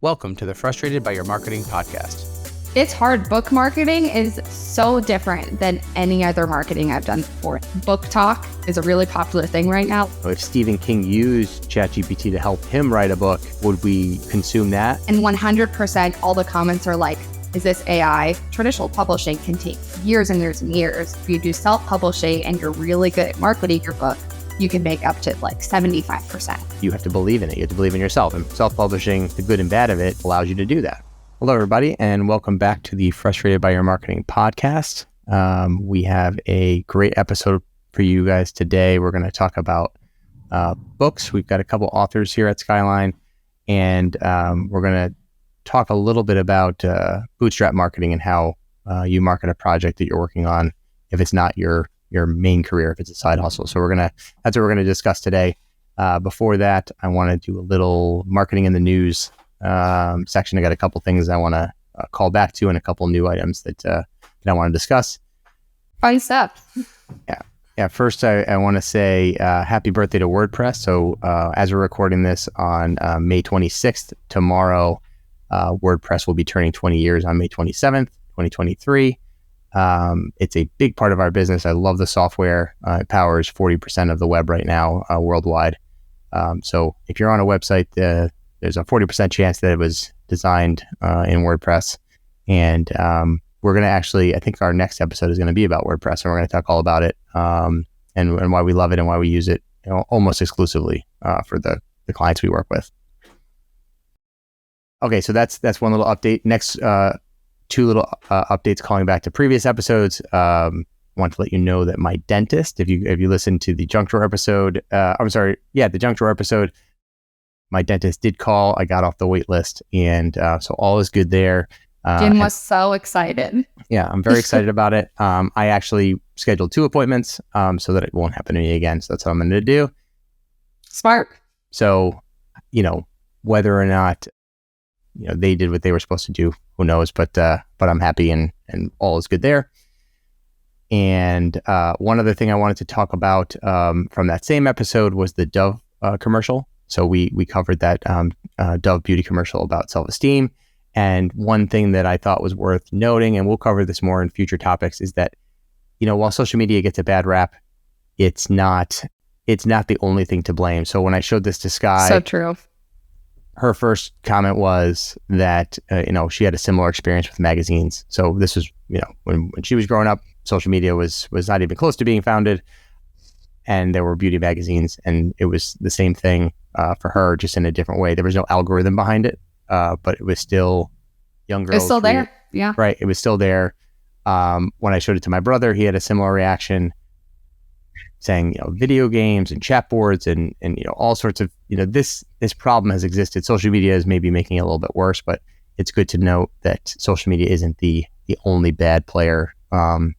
Welcome to the Frustrated by Your Marketing podcast. It's hard. Book marketing is so different than any other marketing I've done before. BookTalk is a really popular thing right now. If Stephen King used ChatGPT to help him write a book, would we consume that? And 100% all the comments are like, is this AI? Traditional publishing can take years and years and years. If you do self-publishing and you're really good at marketing your book, you can make up to like 75%. You have to believe in it. You have to believe in yourself. And self-publishing, the good and bad of it, allows you to do that. Hello, everybody, and welcome back to the Frustrated by Your Marketing podcast. We have a great episode for you guys today. We're going to talk about books. We've got a couple authors here at Skyline, and we're going to talk a little bit about Bootstrap Marketing and how you market a project that you're working on if it's not your main career, if it's a side hustle. So that's what we're going to discuss today. Before that, I want to do a little marketing in the news section. I got a couple things I want to call back to and a couple new items that I want to discuss. Fun stuff. Yeah. First, I want to say happy birthday to WordPress. So as we're recording this on May 26th, tomorrow, WordPress will be turning 20 years on May 27th, 2023. It's a big part of our business. I love the software. It powers 40% of the web right now worldwide. So if you're on a website, there's a 40% chance that it was designed in WordPress. And we're going to actually, I think our next episode is going to be about WordPress, and we're going to talk all about it and why we love it and why we use it almost exclusively for the clients we work with. Okay, so that's one little update. Next, two little updates calling back to previous episodes. Want to let you know that my dentist, if you listen to the junk drawer episode, the junk drawer episode, my dentist did call. I got off the wait list, and so all is good there. Jim was so excited. Yeah, I'm very excited about it. I actually scheduled 2 appointments so that it won't happen to me again. So that's what I'm going to do. Smart. So, whether or not they did what they were supposed to do, who knows? But I'm happy and all is good there. And one other thing I wanted to talk about from that same episode was the Dove commercial. So we covered that Dove beauty commercial about self-esteem. And one thing that I thought was worth noting, and we'll cover this more in future topics, is that while social media gets a bad rap, it's not the only thing to blame. So when I showed this to Sky, so true. Her first comment was that, she had a similar experience with magazines. So this was, when she was growing up, social media was not even close to being founded, and there were beauty magazines, and it was the same thing for her, just in a different way. There was no algorithm behind it, but it was still young girls. It's still there. Yeah. Right. It was still there. When I showed it to my brother, he had a similar reaction, saying, video games and chat boards and all sorts of, this problem has existed. Social media is maybe making it a little bit worse, but it's good to note that social media isn't the only bad player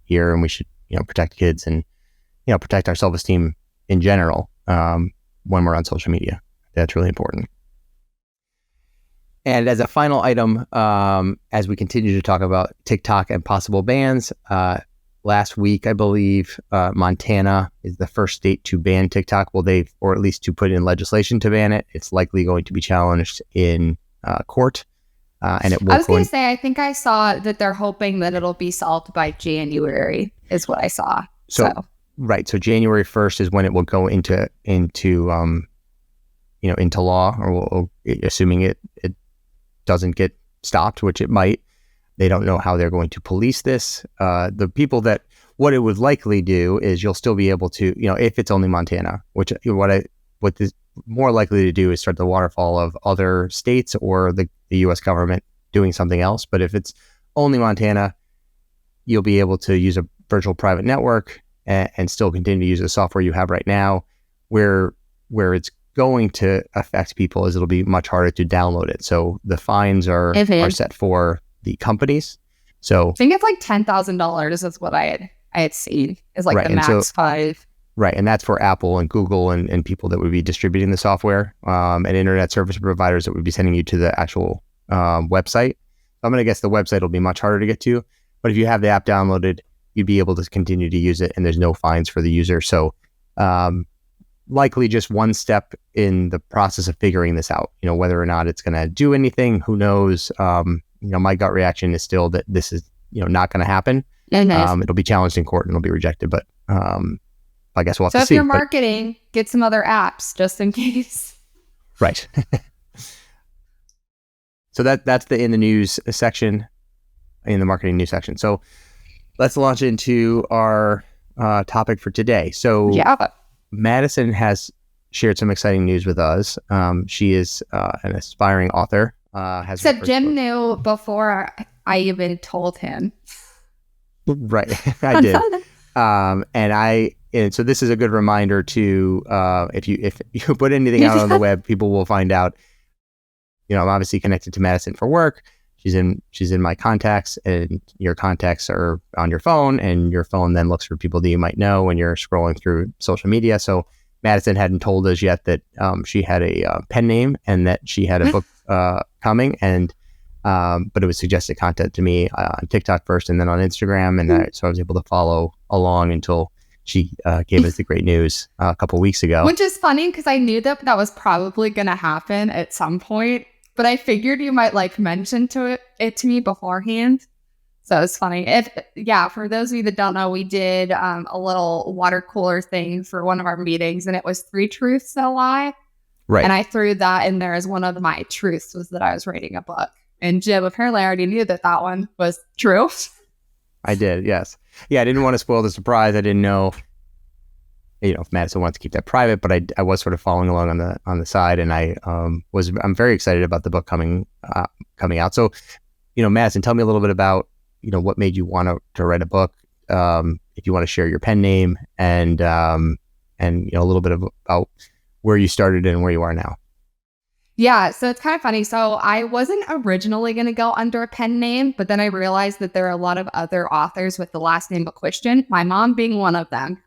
here, and we should, protect kids and, protect our self-esteem in general when we're on social media. That's really important. And as a final item, as we continue to talk about TikTok and possible bans, last week, I believe, Montana is the first state to ban TikTok. Well, or at least to put in legislation to ban it. It's likely going to be challenged in court. And it will. I was going to say, I think I saw that they're hoping that it'll be solved by January, is what I saw. So right. So January 1st is when it will go into law, or assuming it doesn't get stopped, which it might. They don't know how they're going to police this. The people what it would likely do is you'll still be able to, if it's only Montana, which what is more likely to do is start the waterfall of other states or the U.S. government doing something else. But if it's only Montana, you'll be able to use a virtual private network and still continue to use the software you have right now. Where it's going to affect people is it'll be much harder to download it. So the fines are set for the companies. So I think it's like $10,000 is what I had seen is like the max 5. Right. And that's for Apple and Google and people that would be distributing the software and internet service providers that would be sending you to the actual website. I'm going to guess the website will be much harder to get to. But if you have the app downloaded, you'd be able to continue to use it, and there's no fines for the user. So likely just one step in the process of figuring this out. Whether or not it's going to do anything, who knows? My gut reaction is still that this is, not going to happen. It'll be challenged in court and it'll be rejected, but I guess we'll have to see. So if you're marketing, get some other apps just in case. Right. So that's the in the news section, in the marketing news section. So let's launch into our topic for today. So Madison has shared some exciting news with us. She is an aspiring author. Except Jim knew before I even told him. Right, I did. And so this is a good reminder to if you put anything out on the web, people will find out. I'm obviously connected to Madison for work. She's in my contacts, and your contacts are on your phone, and your phone then looks for people that you might know when you're scrolling through social media. So Madison hadn't told us yet that she had a pen name and that she had a book coming, and but it was suggested content to me on TikTok first and then on Instagram, and so I was able to follow along until she gave us the great news a couple weeks ago. Which is funny because I knew that was probably going to happen at some point, but I figured you might mention it to me beforehand. So it's funny. For those of you that don't know, we did a little water cooler thing for one of our meetings, and it was 3 truths and a lie. Right. And I threw that in there as one of my truths, was that I was writing a book. And Jim apparently already knew that one was true. I did, yes. Yeah, I didn't want to spoil the surprise. I didn't know, if Madison wants to keep that private, but I was sort of following along on the side, and I'm very excited about the book coming out. So, Madison, tell me a little bit about, what made you want to write a book. If you want to share your pen name and a little bit about where you started and where you are now. Yeah, so it's kind of funny. So I wasn't originally going to go under a pen name, but then I realized that there are a lot of other authors with the last name McQuistion, my mom being one of them.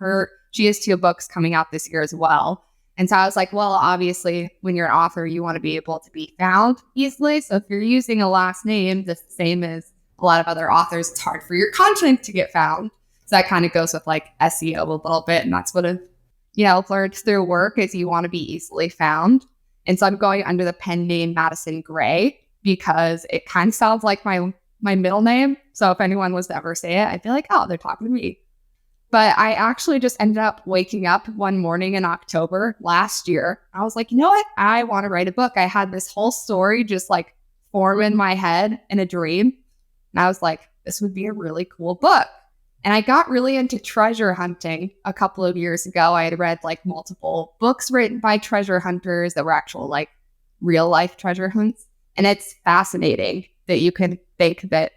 She has 2 books coming out this year as well. And so I was like, well, obviously, when you're an author, you want to be able to be found easily. So if you're using a last name the same as a lot of other authors, it's hard for your content to get found. So that kind of goes with SEO a little bit. And that's what I've learned through work, is you want to be easily found. And so I'm going under the pen name Madison Gray because it kind of sounds like my middle name. So if anyone was to ever say it, I'd be like, oh, they're talking to me. But I actually just ended up waking up one morning in October last year. I was like, you know what? I want to write a book. I had this whole story just form in my head in a dream. And I was like, this would be a really cool book. And I got really into treasure hunting a couple of years ago. I had read multiple books written by treasure hunters that were actual real life treasure hunts. And it's fascinating that you can think that,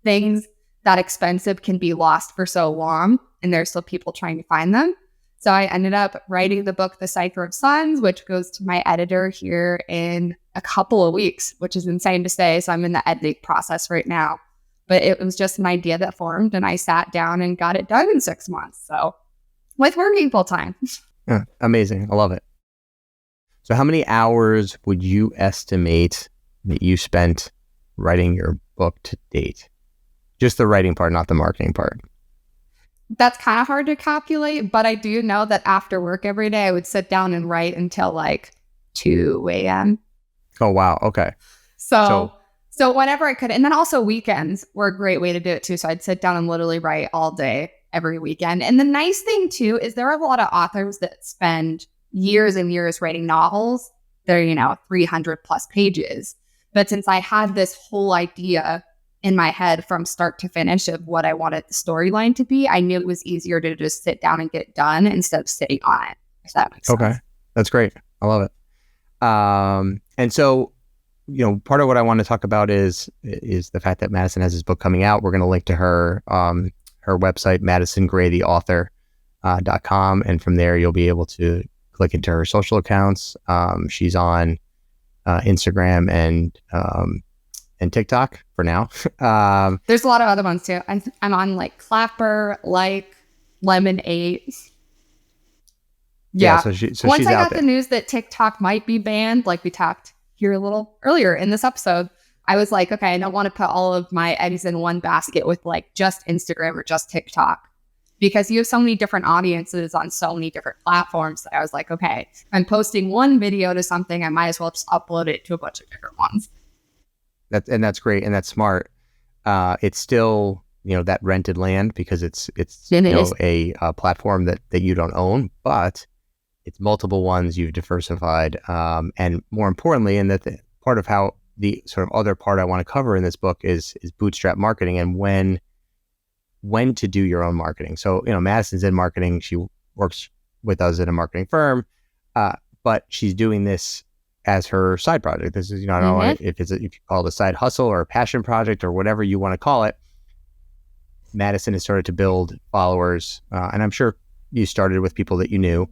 things that expensive can be lost for so long and there's still people trying to find them. So I ended up writing the book, The Cipher of Sons, which goes to my editor here in a couple of weeks, which is insane to say. So I'm in the editing process right now. But it was just an idea that formed, and I sat down and got it done in 6 months. So with working full time. Yeah, amazing. I love it. So how many hours would you estimate that you spent writing your book to date? Just the writing part, not the marketing part. That's kind of hard to calculate, but I do know that after work every day, I would sit down and write until 2 a.m. Oh, wow. Okay. So whenever I could, and then also weekends were a great way to do it too. So I'd sit down and literally write all day, every weekend. And the nice thing too, is there are a lot of authors that spend years and years writing novels. They're, 300 plus pages. But since I had this whole idea in my head from start to finish of what I wanted the storyline to be, I knew it was easier to just sit down and get done instead of sitting on it, if that makes sense. Okay. That's great. I love it. And so, part of what I want to talk about is the fact that Madison has this book coming out. We're going to link to her website, madisongraytheauthor.com. And from there, you'll be able to click into her social accounts. She's on Instagram and TikTok for now. There's a lot of other ones too. I'm on Clapper, Lemon8. Yeah. So Once she's I out got there. the news that TikTok might be banned, we talked here a little earlier in this episode, I was like, okay, I don't want to put all of my eggs in one basket with just Instagram or just TikTok. because you have so many different audiences on so many different platforms that I was like, okay, if I'm posting one video to something, I might as well just upload it to a bunch of different ones. That's great, and that's smart. It's still, that rented land because it's a platform that you don't own, but it's multiple ones you've diversified, and more importantly, and that part of how the sort of other part I want to cover in this book is bootstrap marketing and when to do your own marketing. So, Madison's in marketing. She works with us at a marketing firm, but she's doing this as her side project. This is, I don't know if you call it a side hustle or a passion project or whatever you want to call it. Madison has started to build followers, and I'm sure you started with people that you knew.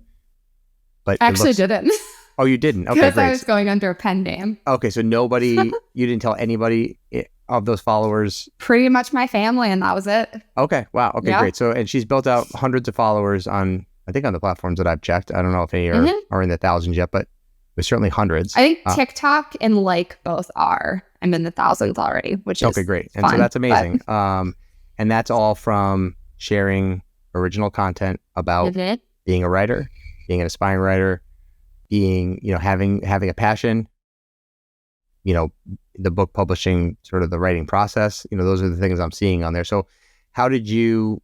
But I actually didn't. Oh, you didn't? Okay, because great. I was going under a pen name. Okay, so you didn't tell anybody of those followers? Pretty much my family, and that was it. Okay, wow. Okay, yeah. Great. So, and she's built out hundreds of followers on the platforms that I've checked. I don't know if any are in the thousands yet, but there's certainly hundreds. I think TikTok and both are. I'm in the thousands already, which is okay, great. And fun, so that's amazing. And that's all from sharing original content about being a writer, being an aspiring writer, being, having a passion, the book publishing, sort of the writing process, those are the things I'm seeing on there. So how did you,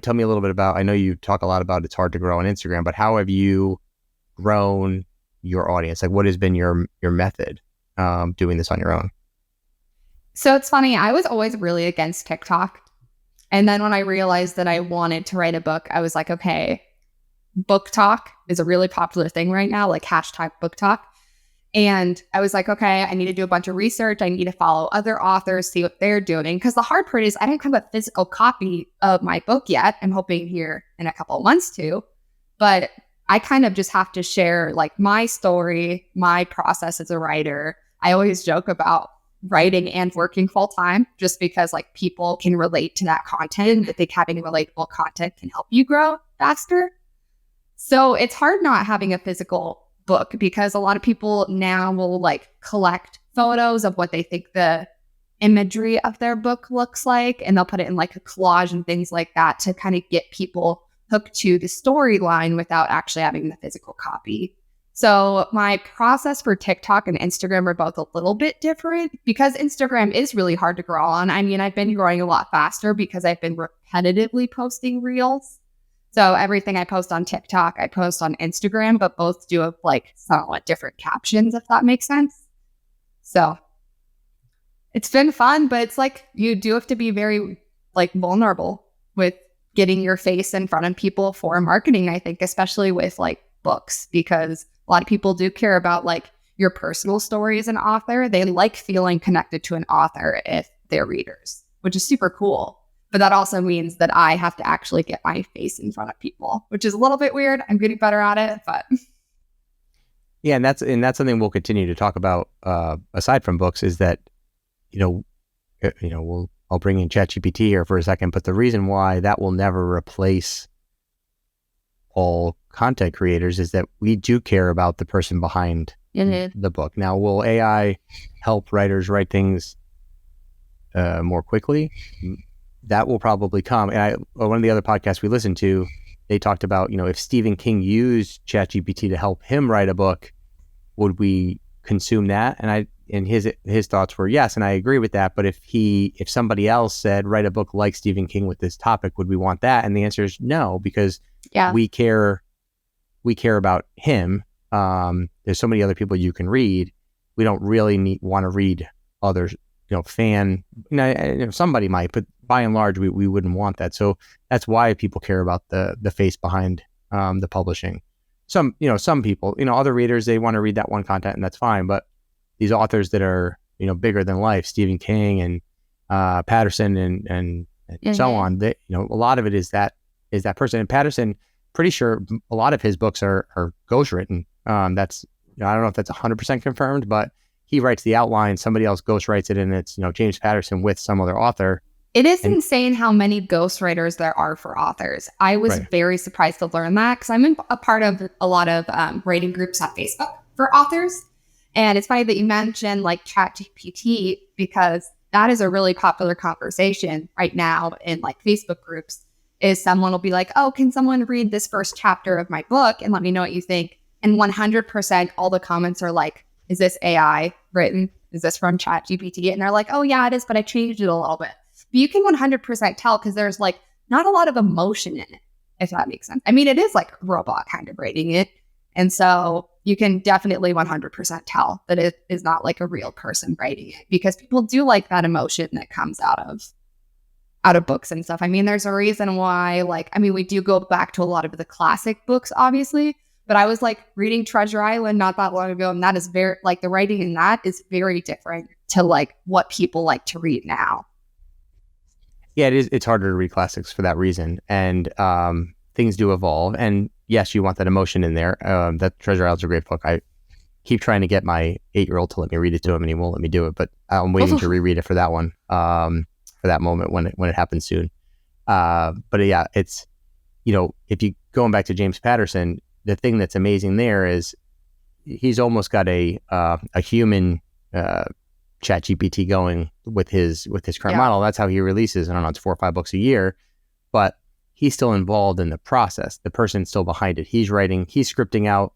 tell me a little bit about, I know you talk a lot about it's hard to grow on Instagram, but how have you grown your audience? Like, what has been your method doing this on your own? So it's funny. I was always really against TikTok. And then when I realized that I wanted to write a book, I was like, okay, BookTalk is a really popular thing right now, like #BookTalk. And I was like, okay, I need to do a bunch of research. I need to follow other authors, see what they're doing. Because the hard part is I don't have a physical copy of my book yet. I'm hoping here in a couple of months to. But I kind of just have to share my story, my process as a writer. I always joke about writing and working full time just because people can relate to that content. I think having relatable content can help you grow faster. So it's hard not having a physical book because a lot of people now will collect photos of what they think the imagery of their book looks like, and they'll put it in a collage and things like that to kind of get people hooked to the storyline without actually having the physical copy. So my process for TikTok and Instagram are both a little bit different because Instagram is really hard to grow on. I mean, I've been growing a lot faster because I've been repetitively posting reels. So everything I post on TikTok, I post on Instagram, but both do have somewhat different captions, if that makes sense. So it's been fun, but it's you do have to be very vulnerable with getting your face in front of people for marketing, I think, especially with books, because a lot of people do care about your personal story as an author. They like feeling connected to an author if they're readers, which is super cool. But that also means that I have to actually get my face in front of people, which is a little bit weird. I'm getting better at it, but yeah, and that's something we'll continue to talk about aside from books. Is that I'll bring in ChatGPT here for a second, but the reason why that will never replace all content creators is that we do care about the person behind the book. Now, will AI help writers write things more quickly? That will probably come. And one of the other podcasts we listened to, they talked about, if Stephen King used ChatGPT to help him write a book, would we consume that? And his thoughts were yes, and I agree with that. But if somebody else said write a book like Stephen King with this topic, would we want that? And the answer is no, because we care about him. There's so many other people you can read. We don't really want to read others. Somebody might, but by and large, we wouldn't want that. So that's why people care about the face behind the publishing. Some people, other readers, they want to read that one content, and that's fine. But these authors that are, bigger than life, Stephen King and Patterson and so on, a lot of it is that person. And Patterson, pretty sure a lot of his books are ghostwritten. That's, I don't know if that's 100% confirmed, but he writes the outline, somebody else ghostwrites it, and it's, James Patterson with some other author. It is insane how many ghostwriters there are for authors. I was very surprised to learn that because I'm a part of a lot of writing groups on Facebook for authors. And it's funny that you mentioned ChatGPT because that is a really popular conversation right now in Facebook groups. is someone will be like, oh, can someone read this first chapter of my book and let me know what you think? And 100% all the comments are like, is this AI written? Is this from ChatGPT? And they're like, oh yeah, it is, but I changed it a little bit. But you can 100% tell because there's like not a lot of emotion in it, if that makes sense. I mean, it is like a robot kind of writing it. And so you can definitely 100% tell that it is not like a real person writing it, because people do like that emotion that comes out of books and stuff. I mean, there's a reason why, like, I mean, we do go back to a lot of the classic books, obviously, but I was like reading Treasure Island not that long ago, and that is very, like, the writing in that is very different to like what people like to read now. Yeah, it is. It's harder to read classics for that reason, and things do evolve. And yes, you want that emotion in there. That Treasure Island's a great book. I keep trying to get my 8-year-old to let me read it to him, and he won't let me do it. But I'm waiting to reread it for that one, for that moment when it happens soon. But yeah, it's, if you going back to James Patterson, the thing that's amazing there is he's almost got a human ChatGPT going with his current model. That's how he releases, I don't know, it's 4 or 5 books a year, but he's still involved in the process. The person's still behind it. He's writing, he's scripting out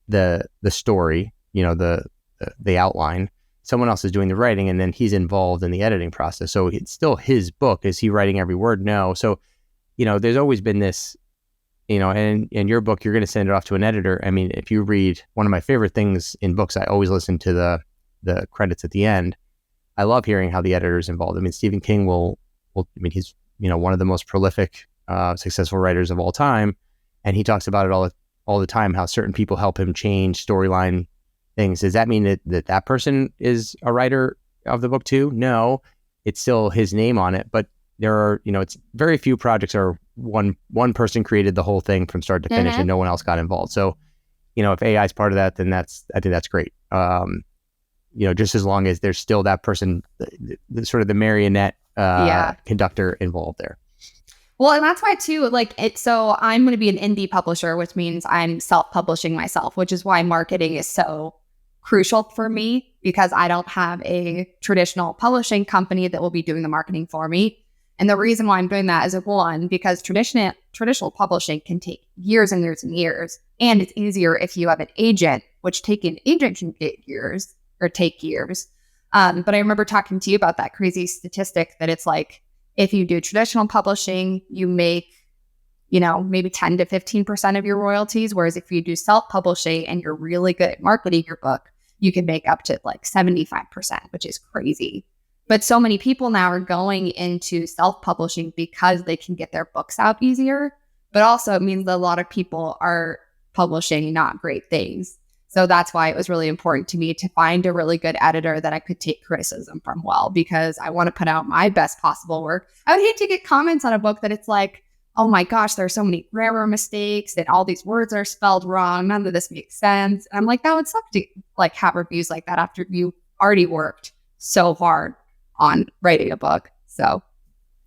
the story, the outline. Someone else is doing the writing, and then he's involved in the editing process. So it's still his book. Is he writing every word? No. So, there's always been this, and in your book, you're going to send it off to an editor. I mean, if you read, one of my favorite things in books, I always listen to the credits at the end. I love hearing how the editor is involved. I mean, Stephen King he's, one of the most prolific, successful writers of all time. And he talks about it all the time, how certain people help him change storyline things. Does that mean that person is a writer of the book too? No, it's still his name on it. But there are, it's very few projects are one person created the whole thing from start to finish and no one else got involved. So, if AI is part of that, then I think that's great. Just as long as there's still that person, the sort of the marionette conductor involved there. Well, and that's why too, so I'm going to be an indie publisher, which means I'm self-publishing myself, which is why marketing is so crucial for me, because I don't have a traditional publishing company that will be doing the marketing for me. And the reason why I'm doing that is, one, because traditional publishing can take years and years and years. And it's easier if you have an agent, which taking an agent can take years. But I remember talking to you about that crazy statistic that it's like, if you do traditional publishing, you make, maybe 10 to 15% of your royalties. Whereas if you do self-publishing and you're really good at marketing your book, you can make up to like 75%, which is crazy. But so many people now are going into self-publishing because they can get their books out easier. But also it means that a lot of people are publishing not great things. So that's why it was really important to me to find a really good editor that I could take criticism from well, because I want to put out my best possible work. I would hate to get comments on a book that it's like, oh my gosh, there are so many grammar mistakes and all these words are spelled wrong. None of this makes sense. And I'm like, that would suck to like have reviews like that after you already worked so hard on writing a book. So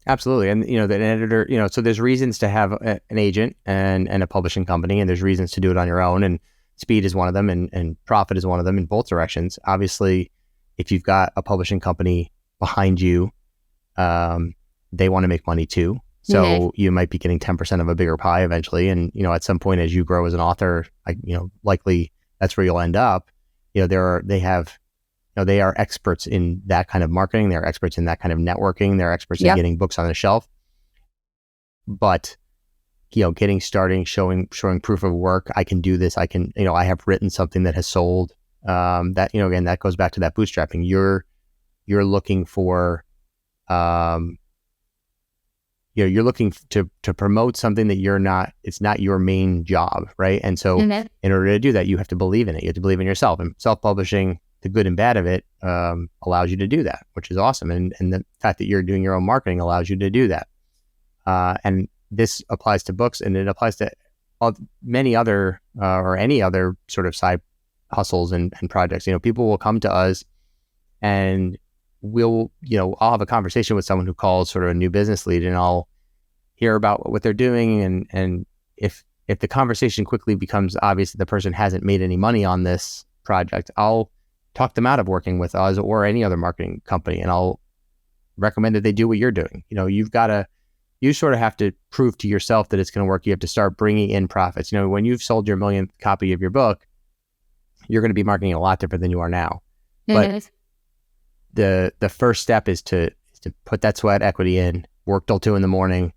absolutely. And, that an editor, so there's reasons to have an agent and a publishing company, and there's reasons to do it on your own. And speed is one of them, and profit is one of them in both directions. Obviously, if you've got a publishing company behind you, they want to make money too. So you might be getting 10% of a bigger pie eventually. And, at some point as you grow as an author, likely that's where you'll end up. They are experts in that kind of marketing. They're experts in that kind of networking. They're experts in getting books on the shelf. But, getting started, showing proof of work. I can do this. I can, I have written something that has sold. That, again, that goes back to that bootstrapping. You're looking for, you're looking to promote something that it's not your main job, right? And so in order to do that, you have to believe in it. You have to believe in yourself. And self-publishing, the good and bad of it, allows you to do that, which is awesome. And the fact that you're doing your own marketing allows you to do that. And this applies to books, and it applies to many other or any other sort of side hustles and projects. People will come to us and I'll have a conversation with someone who calls sort of a new business lead, and I'll hear about what they're doing. And if the conversation quickly becomes obvious that the person hasn't made any money on this project, I'll talk them out of working with us or any other marketing company, and I'll recommend that they do what you're doing. You've got to you sort of have to prove to yourself that it's going to work. You have to start bringing in profits. When you've sold your millionth copy of your book, you're going to be marketing a lot different than you are now. But the first step is to put that sweat equity in, work till 2 a.m.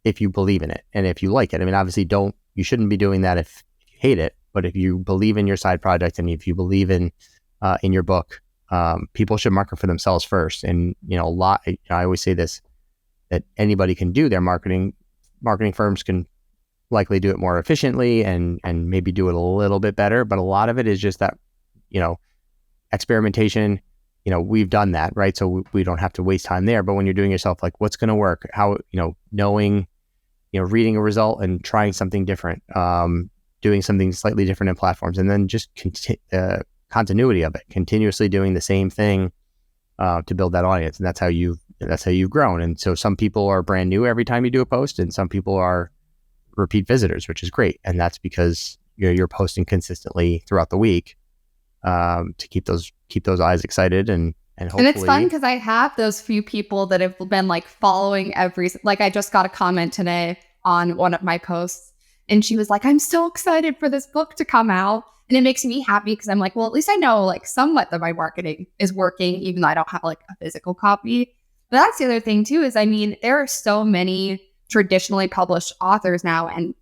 If you believe in it and if you like it. I mean, obviously you shouldn't be doing that if you hate it, but if you believe in your side project and if you believe in your book, people should market for themselves first. And, I always say this, that anybody can do their marketing. Marketing firms can likely do it more efficiently and maybe do it a little bit better. But a lot of it is just that, experimentation. We've done that, right? So we don't have to waste time there. But when you're doing yourself, like what's going to work, how, knowing, reading a result and trying something different, doing something slightly different in platforms, and then just continuity of it, continuously doing the same thing to build that audience. And that's how you've grown. And so some people are brand new every time you do a post, and some people are repeat visitors, which is great. And that's because you're posting consistently throughout the week to keep those eyes excited and hopefully. And it's fun because I have those few people that have been like following I just got a comment today on one of my posts, and she was like, I'm so excited for this book to come out. And it makes me happy because I'm like, well, at least I know like somewhat that my marketing is working, even though I don't have like a physical copy. But that's the other thing too, is there are so many traditionally published authors now and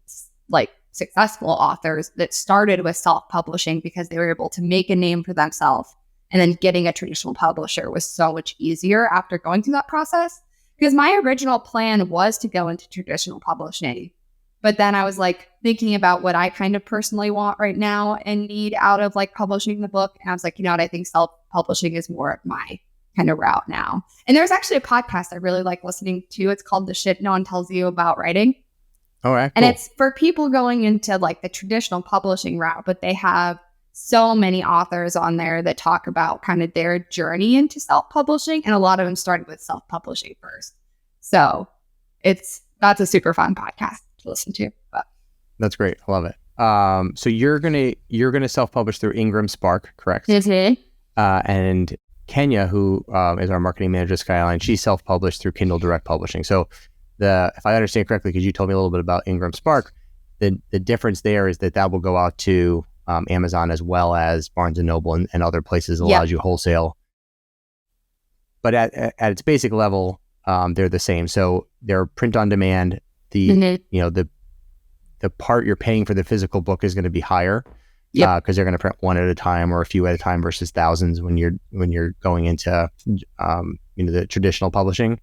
like successful authors that started with self-publishing because they were able to make a name for themselves. And then getting a traditional publisher was so much easier after going through that process. Because my original plan was to go into traditional publishing. But then I was like thinking about what I kind of personally want right now and need out of like publishing the book. And I was like, what, I think self-publishing is more of my kind of route now. And there's actually a podcast I really like listening to. It's called The Shit No One Tells You About Writing. All right. Cool. And it's for people going into like the traditional publishing route, but they have so many authors on there that talk about kind of their journey into self-publishing. And a lot of them started with self-publishing first. So that's a super fun podcast to listen to. But. That's great. I love it. So you're gonna self-publish through IngramSpark, correct? Mm-hmm. And Kenya, who is our marketing manager at Skyline, she self-published through Kindle Direct Publishing. So if I understand correctly, because you told me a little bit about IngramSpark, the difference there is that will go out to Amazon as well as Barnes & Noble and other places. Allows you wholesale. But at its basic level, they're the same. So they're print on demand. The part you're paying for the physical book is going to be higher because they're going to print one at a time or a few at a time versus thousands when you're going into the traditional publishing.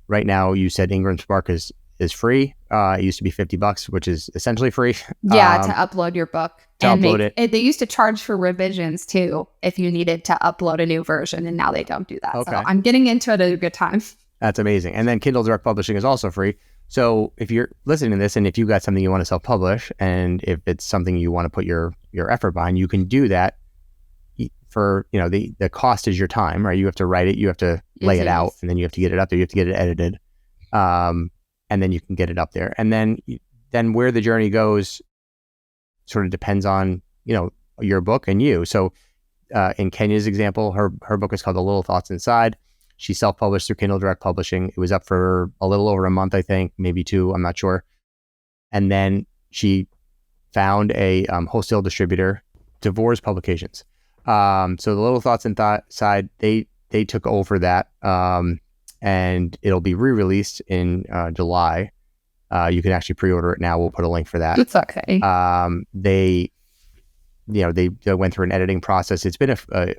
Right now, you said IngramSpark is free. It used to be $50, which is essentially free. To upload your book. They used to charge for revisions too if you needed to upload a new version, and now they don't do that. Okay. So I'm getting into it at a good time. That's amazing. And then Kindle Direct Publishing is also free. So if you're listening to this and if you've got something you want to self-publish and if it's something you want to put your effort behind, you can do that for, the cost is your time, right? You have to write it, you have to lay it out, and then you have to get it up there, you have to get it edited. And then you can get it up there. And then where the journey goes sort of depends on, your book and you. So in Kenya's example, her book is called The Little Thoughts Inside. She self-published through Kindle Direct Publishing. It was up for a little over a month, I think, maybe 2, I'm not sure. And then she found a wholesale distributor, DeVore's Publications. So The Little Thoughts Inside, they took over that, and it'll be re-released in July. You can actually pre-order it now. We'll put a link for that. It's okay. They went through an editing process. It's been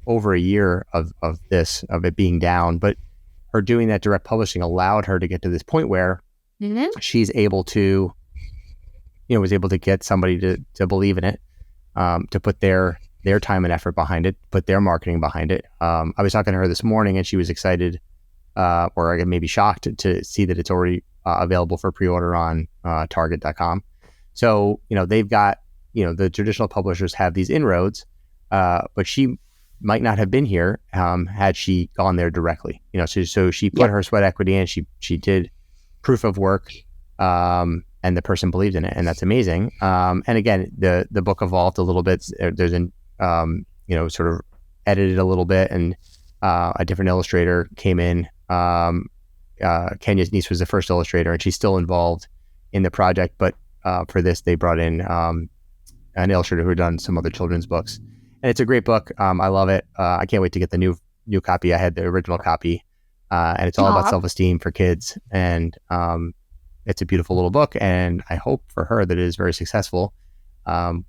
over a year of it being down, but her doing that direct publishing allowed her to get to this point where she's able to, was able to get somebody to believe in it, to put their time and effort behind it, put their marketing behind it. I was talking to her this morning and she was excited, or maybe shocked to see that it's already available for pre-order on Target.com. So, they've got, the traditional publishers have these inroads, but she might not have been here had she gone there directly. So she put her sweat equity in. She did proof of work, and the person believed in it, and that's amazing. And again, the book evolved a little bit. There's sort of edited a little bit, and a different illustrator came in. Kenya's niece was the first illustrator, and she's still involved in the project. But for this, they brought in an illustrator who had done some other children's books. And it's a great book. I love it. I can't wait to get the new copy. I had the original copy, and it's all about self-esteem for kids. And it's a beautiful little book. And I hope for her that it is very successful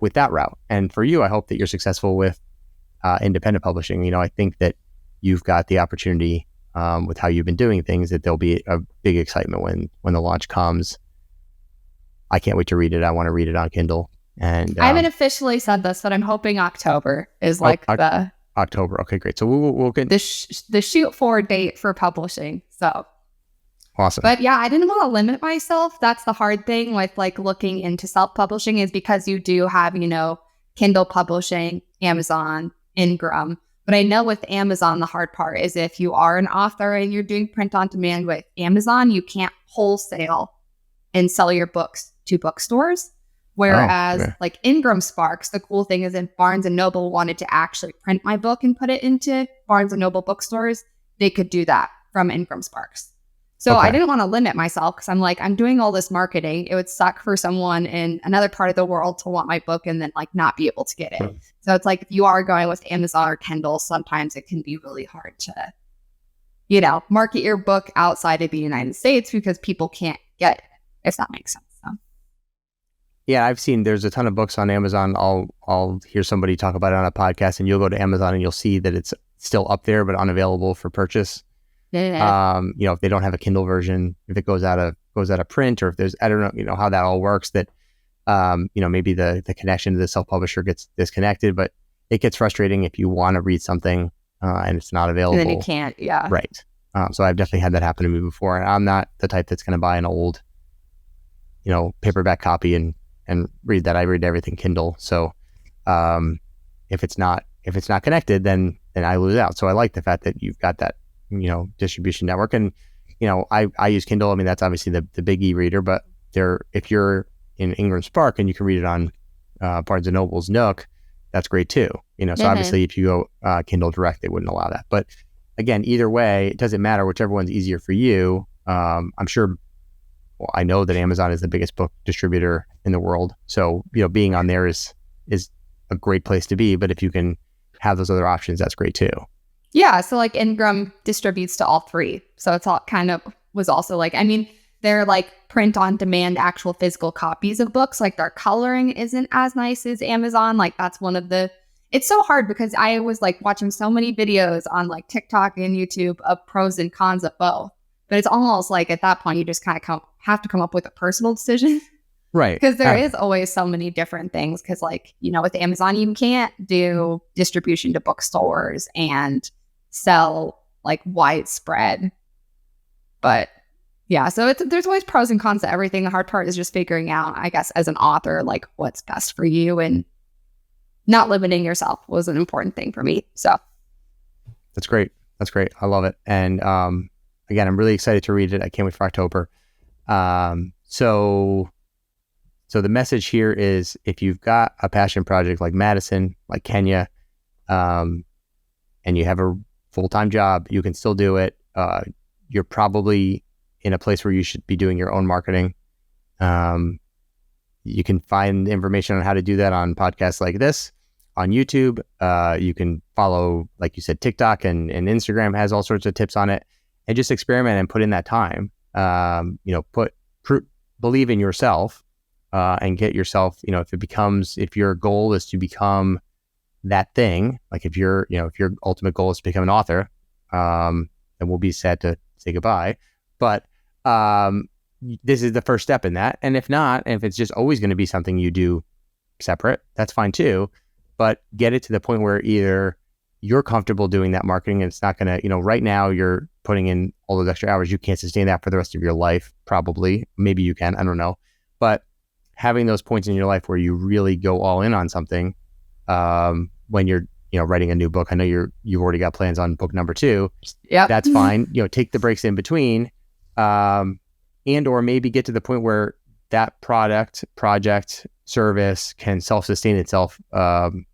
with that route. And for you, I hope that you're successful with independent publishing. I think that you've got the opportunity with how you've been doing things, that there'll be a big excitement when the launch comes. I can't wait to read it. I want to read it on Kindle. And I haven't officially said this, but I'm hoping October is the October. Okay, great. So we'll get the shoot for date for publishing. So awesome. But yeah, I didn't want to limit myself. That's the hard thing with looking into self-publishing, is because you do have, Kindle publishing, Amazon, Ingram. But I know with Amazon, the hard part is if you are an author and you're doing print on demand with Amazon, you can't wholesale and sell your books to bookstores. Whereas IngramSparks, the cool thing is if Barnes & Noble wanted to actually print my book and put it into Barnes & Noble bookstores, they could do that from IngramSparks. So I didn't want to limit myself, because I'm doing all this marketing. It would suck for someone in another part of the world to want my book and then not be able to get it. So it's if you are going with Amazon or Kindle, sometimes it can be really hard to, market your book outside of the United States because people can't get it, if that makes sense. Yeah, I've seen there's a ton of books on Amazon. I'll hear somebody talk about it on a podcast, and you'll go to Amazon and you'll see that it's still up there but unavailable for purchase. Yeah. If they don't have a Kindle version, if it goes out of print, or if there's, I don't know, how that all works, that maybe the connection to the self-publisher gets disconnected, but it gets frustrating if you want to read something and it's not available. And then you can't, yeah. Right. So I've definitely had that happen to me before, and I'm not the type that's going to buy an old, paperback copy and read that. I read everything Kindle. So if it's not connected, then I lose out. So I like the fact that you've got that, distribution network. And, I use Kindle. I mean, that's obviously the big e-reader, but if you're in IngramSpark and you can read it on Barnes & Noble's Nook, that's great too. So obviously if you go Kindle Direct, they wouldn't allow that. But again, either way, it doesn't matter, whichever one's easier for you. I'm sure, I know that Amazon is the biggest book distributor in the world. So, being on there is a great place to be. But if you can have those other options, that's great too. Yeah. So Ingram distributes to all three. So it's all kind of was also they're print on demand, actual physical copies of books. Their coloring isn't as nice as Amazon. That's one of it's so hard, because I was watching so many videos on TikTok and YouTube of pros and cons of both. But it's almost at that point, you just kind of have to come up with a personal decision. Right. Because there is always so many different things. Because with Amazon, you can't do distribution to bookstores and sell widespread. But yeah, so there's always pros and cons to everything. The hard part is just figuring out, I guess, as an author, what's best for you, and not limiting yourself was an important thing for me. So that's great. I love it. And again, I'm really excited to read it. I can't wait for October. So the message here is, if you've got a passion project like Madison, like Kenya, and you have a full-time job, you can still do it. You're probably in a place where you should be doing your own marketing. You can find information on how to do that on podcasts like this, on YouTube. You can follow, like you said, TikTok and Instagram has all sorts of tips on it, and just experiment and put in that time. Believe in yourself, and get yourself, if your goal is to become that thing, if your ultimate goal is to become an author, then we'll be sad to say goodbye. But this is the first step in that. And if not, if it's just always going to be something you do separate, that's fine too. But get it to the point where either you're comfortable doing that marketing, and it's not going to, right now you're putting in all those extra hours. You can't sustain that for the rest of your life, probably. Maybe you can, I don't know. But having those points in your life where you really go all in on something, when you're, writing a new book, I know you've already got plans on book number 2. Yeah, that's fine. Take the breaks in between, and or maybe get to the point where that product, project, service can self-sustain itself, and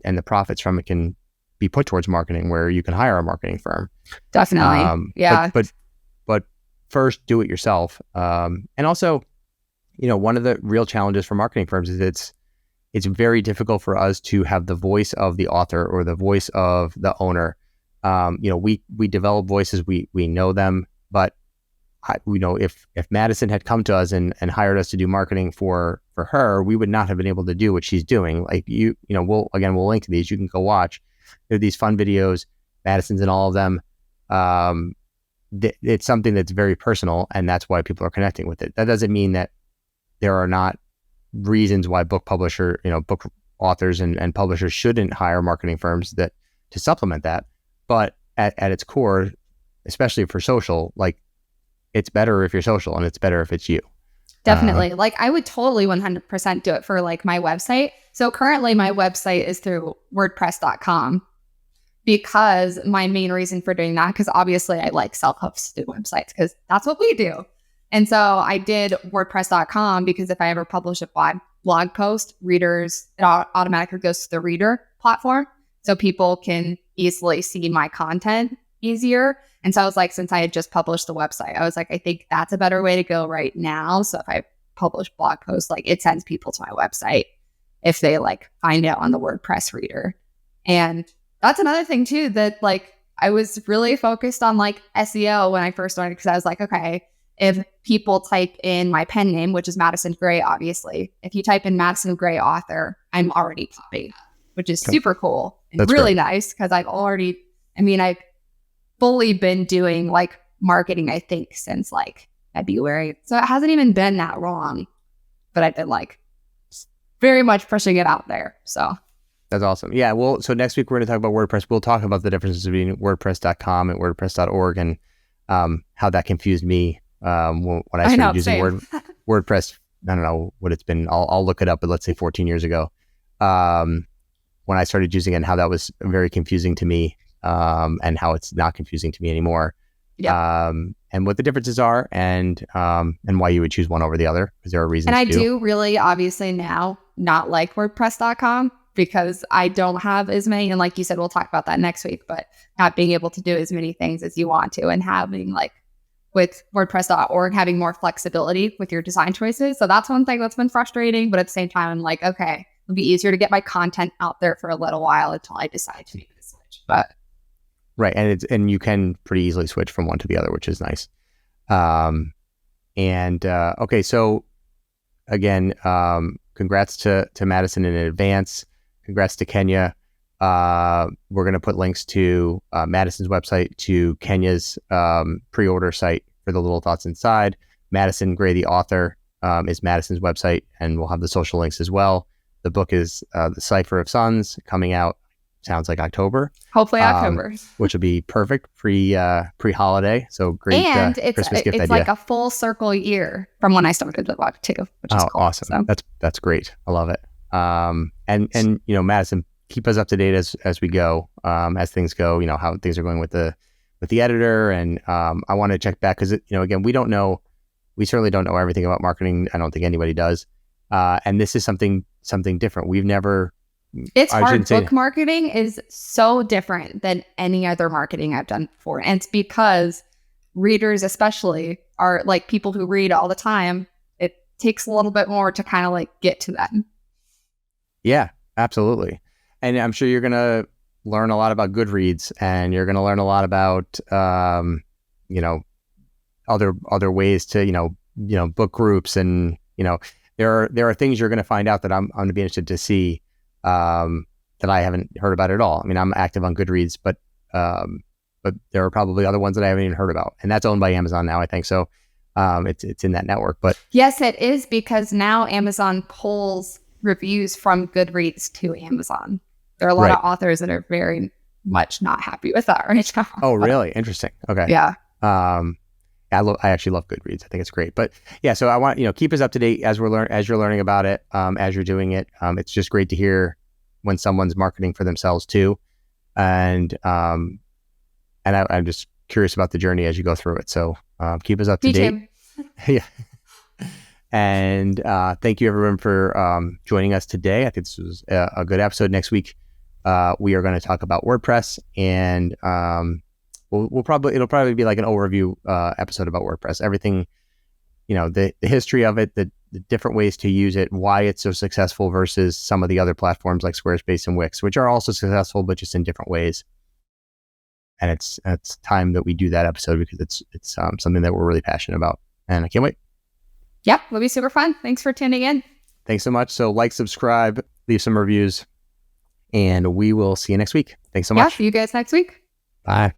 the profits from it can be put towards marketing, where you can hire a marketing firm. Definitely. Yeah. But first do it yourself. And also, one of the real challenges for marketing firms is it's very difficult for us to have the voice of the author or the voice of the owner. We develop voices, we know them, but if Madison had come to us and hired us to do marketing for her, we would not have been able to do what she's doing. Like we'll link to these. You can go watch. There are these fun videos. Madison's in all of them. It's something that's very personal, and that's why people are connecting with it. That doesn't mean that there are not reasons why book authors and publishers shouldn't hire marketing firms to supplement that. But at its core, especially for social, like, it's better if you're social, and it's better if it's you. Definitely. I would totally 100% do it for my website. So currently my website is through WordPress.com, because my main reason for doing that, because obviously I like self-hosted websites because that's what we do. And so I did WordPress.com because if I ever publish a blog post, it automatically goes to the reader platform. So people can easily see my content easier. And so I was like, since I had just published the website, I was like, I think that's a better way to go right now. So if I publish blog posts, it sends people to my website if they find out on the WordPress reader. And that's another thing too, that I was really focused on SEO when I first started, because I was like, okay, if people type in my pen name, which is Madison Gray, obviously, if you type in Madison Gray author, I'm already popping up, which is super cool and that's really nice, because I've fully been doing marketing, I think, since February. So it hasn't even been that long, but I've been very much pushing it out there. So that's awesome. Yeah. Well, so next week we're going to talk about WordPress. We'll talk about the differences between WordPress.com and WordPress.org and how that confused me when I started using WordPress. I don't know what it's been. I'll look it up, but let's say 14 years ago, when I started using it, and how that was very confusing to me, and how it's not confusing to me anymore. Yeah. And what the differences are, and why you would choose one over the other, because there are reasons. And I do really obviously now not like WordPress.com, because I don't have as many, and like you said, we'll talk about that next week, but not being able to do as many things as you want to, and having with WordPress.org, having more flexibility with your design choices. So that's one thing that's been frustrating, but at the same time, I'm like, okay, it'll be easier to get my content out there for a little while until I decide to make the switch. But right, and you can pretty easily switch from one to the other, which is nice. Okay, so again, congrats to Madison in advance. Congrats to Kenya. We're going to put links to Madison's website, to Kenya's pre-order site for the little thoughts inside. Madison Gray, the author, is Madison's website, and we'll have the social links as well. The book is The Cipher of Sons, coming out, sounds like October. Hopefully October. Which will be perfect pre-holiday. So great. And Christmas gift it's idea. a full circle year from when I started the book too, which is cool. Awesome. So. That's great. I love it. And Madison, keep us up to date as we go, as things go, how things are going with the editor. And I want to check back, because again, we certainly don't know everything about marketing. I don't think anybody does. And this is something different. We've never. It's hard. Book marketing is so different than any other marketing I've done before. And it's because readers especially are people who read all the time. It takes a little bit more to kind of get to them. Yeah, absolutely. And I'm sure you're going to learn a lot about Goodreads, and you're going to learn a lot about, other ways to, book groups. And, there are things you're going to find out that I'm going to be interested to see, that I haven't heard about at all. I mean, I'm active on Goodreads, but there are probably other ones that I haven't even heard about, and that's owned by Amazon now, I think. So, it's in that network, but yes, it is, because now Amazon pulls reviews from Goodreads to Amazon. There are a lot of authors that are very much not happy with that right now. Oh, really? Interesting. Okay. Yeah. I actually love Goodreads. I think it's great. But yeah, so I want, keep us up to date as you're learning about it, as you're doing it. It's just great to hear when someone's marketing for themselves too. And I'm just curious about the journey as you go through it. So keep us up to date. Yeah. And thank you everyone for joining us today. I think this was a good episode. Next week, we are going to talk about WordPress and it'll probably be like an overview episode about WordPress, everything, the history of it, the different ways to use it, why it's so successful versus some of the other platforms like Squarespace and Wix, which are also successful, but just in different ways. And it's time that we do that episode because it's something that we're really passionate about, and I can't wait. Yep, it'll be super fun. Thanks for tuning in. Thanks so much. So like, subscribe, leave some reviews, and we will see you next week. Thanks so much. Yeah, see you guys next week. Bye.